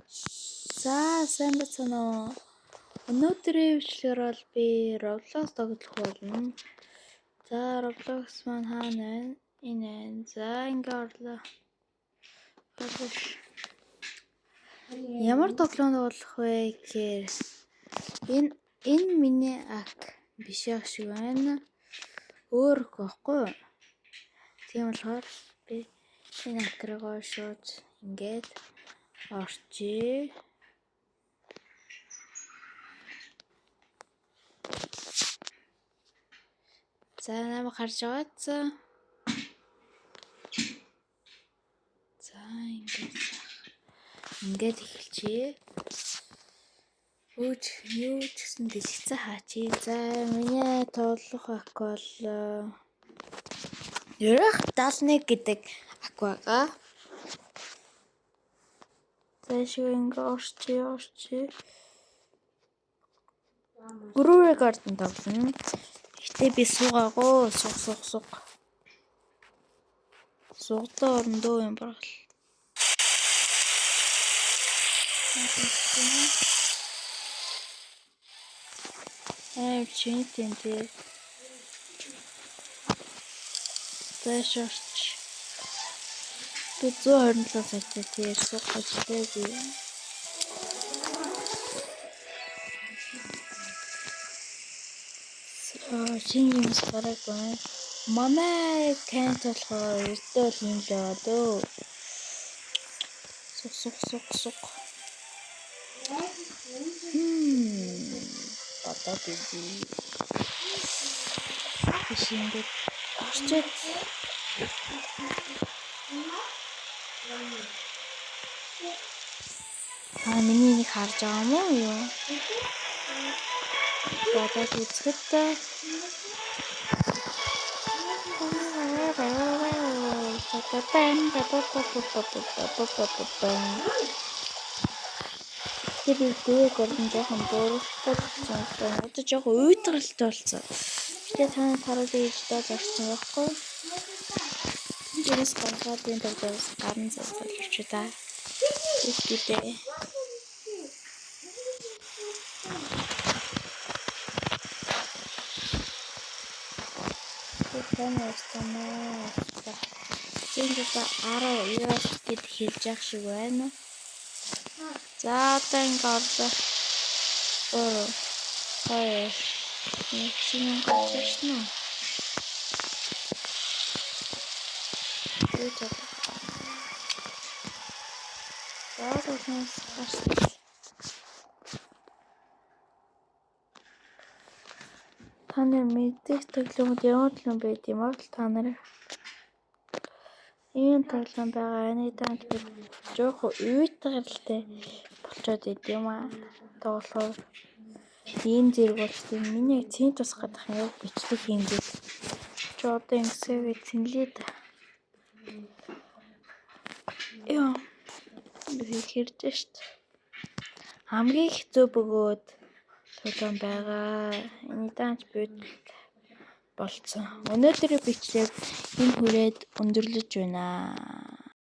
За сайн байна уу? Өнөөдрийн бичлэгээр бол би Roblox тоглох болно. За Roblox маань хаана байна? Энэ байна. За ингээ орлоо. Ямар тоглоом тоглох вэ гэхээр энэ миний ак биш яг шиг байна. Өөр гэхгүй. Тийм болохоор би энэ акрыгоо шууд ингээд орчие. За намайг харж байгаа. За ингээд эхэлчихье. Юу ч гэсэн дэлгэцээ хаачи. За миний тоглох ак бол Ерх 71 гэдэг ак байгаа. За шиг ингээ орчие. Гүрүү рекордын тоглоно. Гэтэ би суугаагүй суг. Сугдаа орондоо юм баргал. Чинтэн тий. Тэшэрч. Би 127 сая тий суугаж би. Шинэ юмс гараагүй. Манай кент болохоор эрдэл юм л байгаа дөө. Суг. Бата бизи. Шинэ орчит. Миний нэг харж байгаа юм уу? Бата үзэхэд Тэгээд гөрдөн жоохон бууралтай болсон. Одоо жоохон уйдралтай болсон. Гэтэ танай харуулъя гэж доод орсон байхгүй. Тэрс гаргаад энэ тоглоомоос гарна залж та. Үгүй. Зингэс 10 гэд хэлж явах шиг байна. За одоо ингээ орлоо. Шинэ гарчна. Та нар мэддэг тоглоомд ямар тоглоом байд юм бол та нар ийм тоглоом байгаа. Энийг танд би жоохон уйтгаралтай болчоод идэм аа. Тоглохоор ийм зэрэг болчтой. Миний цэн тусах гадах юм бичлэг хиймдэл. Чи одоо ингэсэгээ цэнлээ да. Яа. Би хэрж шít. Хамгийн хэцүү бөгөөд тоглоом байгаа. Энийг танд би болцсон. Өнөөдрийн бичлэг энэ хүрээд өндөрлөж байна.